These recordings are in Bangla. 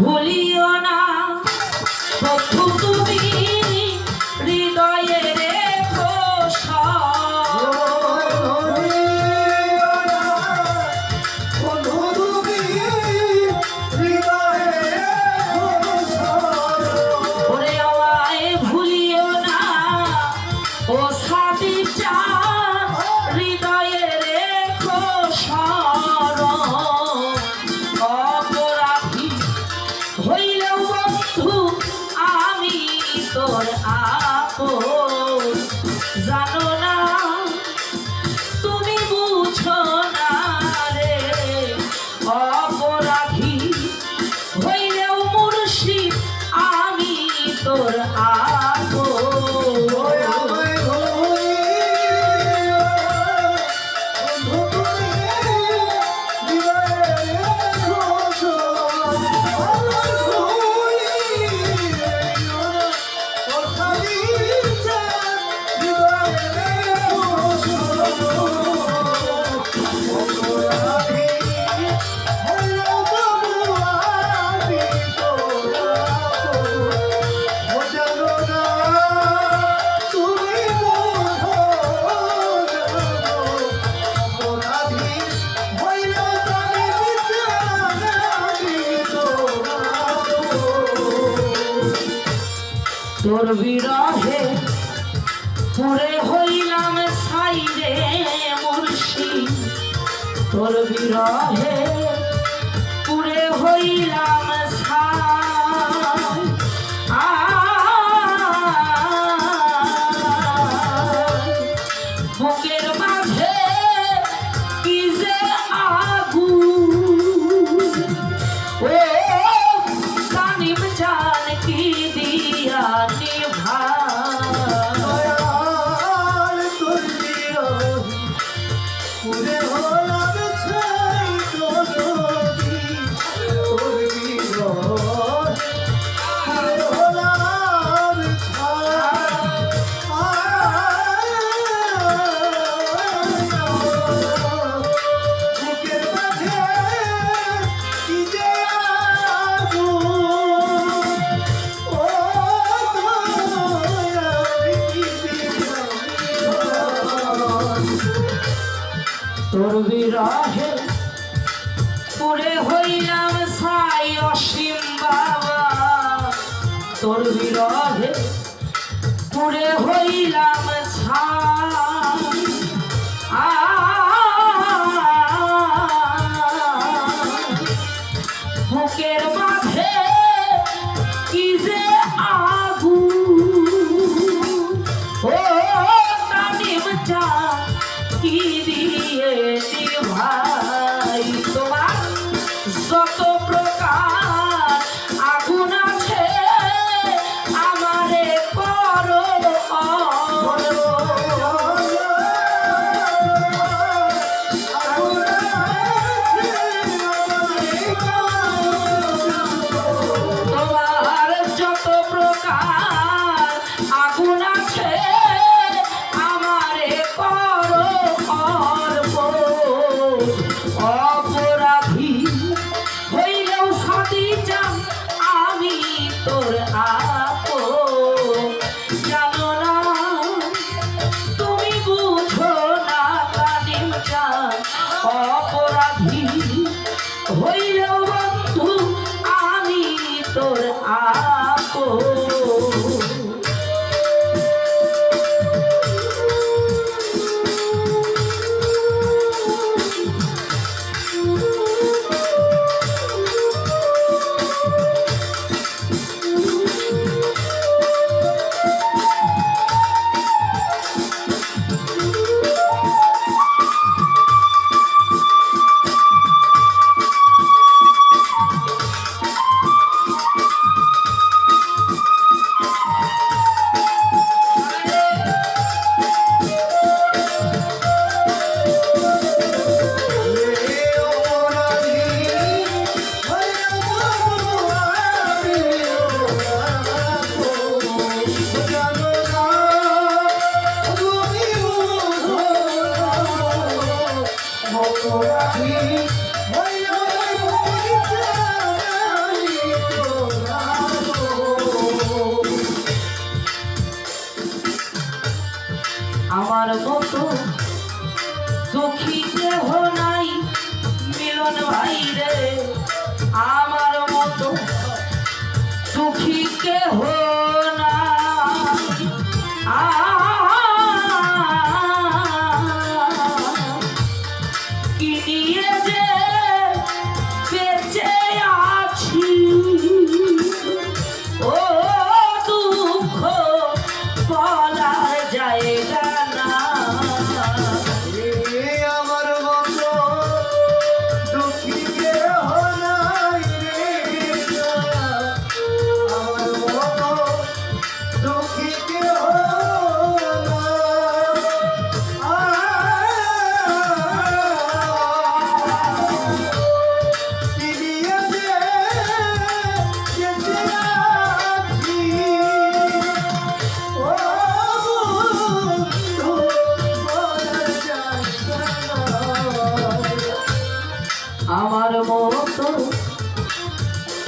ভুলিও না বন্ধু তুমি হৃদয়ে রেখো ওরে আমায় ভুলিও না ও সাথী চাঁদ হৃদয়ে রেখো অপরাধী হইলেও বন্ধু আমি তোর আপন জানো না তুমি বুঝো না রে অপরাধী হইলেও মুর্শিদ আমি তোর তোর বিরহে পুরে হইলাম সাইরে মুর্শিদ তোর বিরহে পুরে হইলাম বুকের মাঝে কি যে আগুন ও কানিম জান কি দিয়া তোর বিরহে পুরে হইলাম সাই অসীম বাবা তোর বিরহে পুরে হইলাম বুকের মাঝে কি যে আগুন ও কানিম চাঁদ কি দিয়ে ভাই তোমার যত প্রকার আগুন আছে আমারে করো তোমার যত প্রকার আগুন আছে আমারে করো অপরাধী হইলেও সাথী চান আমি তোর আপন জানো না তুমি বুঝো না কানিম চান অপরাধী হইলেও বন্ধু আমি তোর আপন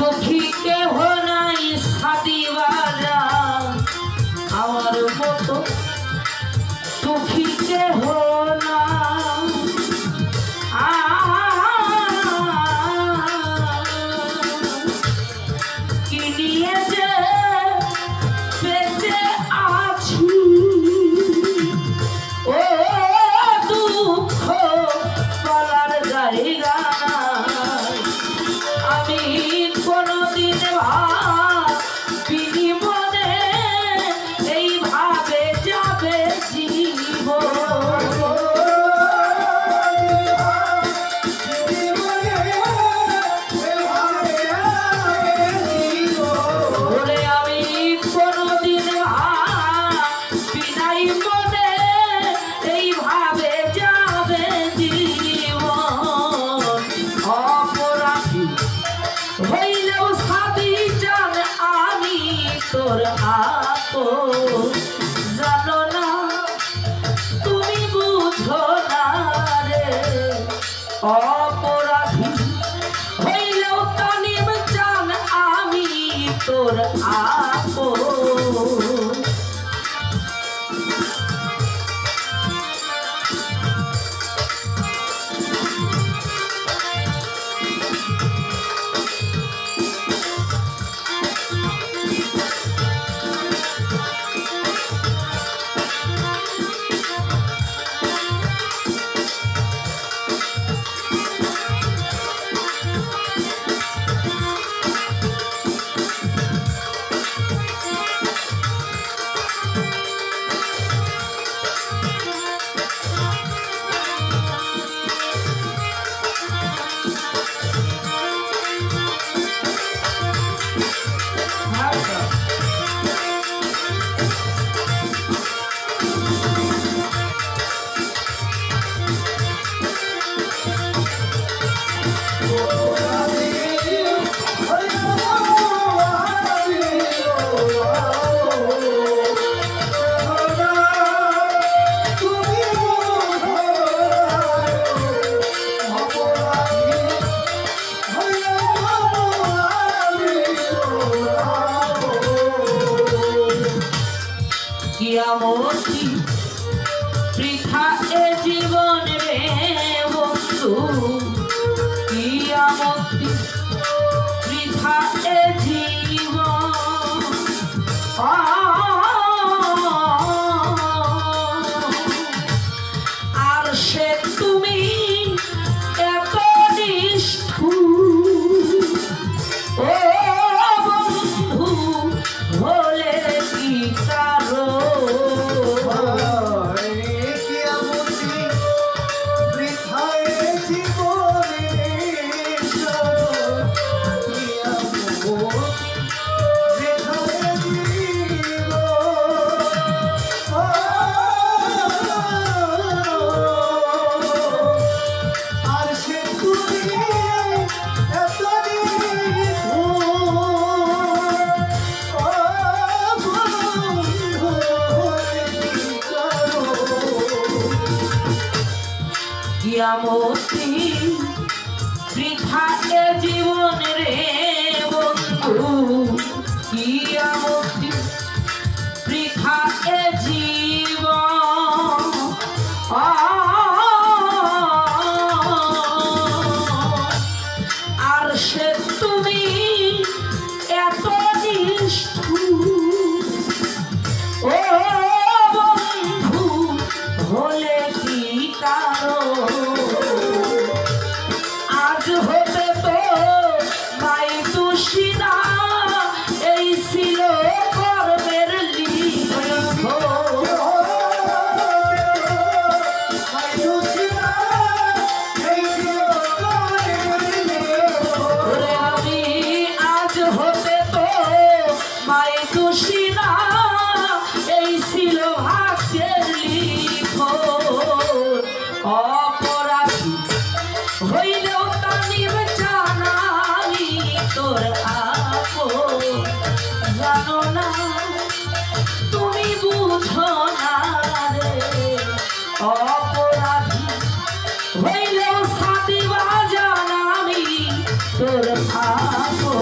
সুখী কেহ নাই সাদিবারা আমার মতো সুখী কেহ না কি নিয়ে যে বেঁচে আছি ও দুঃখ বলার জায়গা আমি কোনদিন ভাবিনি মনে এইভাবে যাবে জীবন তোর আপো জানো না তুমি বুঝো না রে অপরাধী হইলেও তানিম জান আমি তোর আপো কিয়ামতি বৃথা এ জীবন রে বন্ধু কিয়ামতি বৃথা এ জীবন আর সে তুমি এত নিষ্ঠুর ও বন্ধু হলে কি কারো কিয়ামতি বৃথা এ জীবন রে বন্ধু কিয়ামতি বৃথা এ জীবন আর সে তুমি এত নিষ্ঠুর ও বন্ধু হলে কি কারো আজ হতে তো মাই দোষী না এই ছিল কর্মের লিখন আমি আজ হতে তো মাই দোষী না এই ছিল ভাগ্যের লিখন অপরাধী হইলেও তানিম জানাই তোর আপো জানো না তুমি বুঝো না রে অপরাধী হইলেও সাদিবা জানাই তোর আপো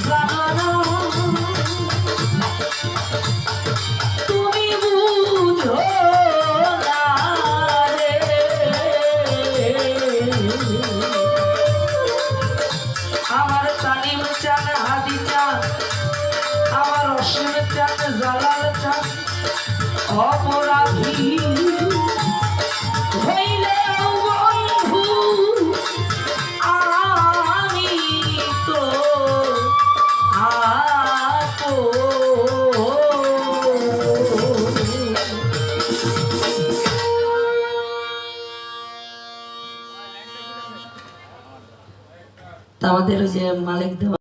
জানো না তুমি বুঝো না রে আমার তালিম চান হাদি চান আমার অসীম চান জালাল চান অপরাধী হইলে বন্ধু আমি তো আমাদের ওই যে মালিক দেওয়া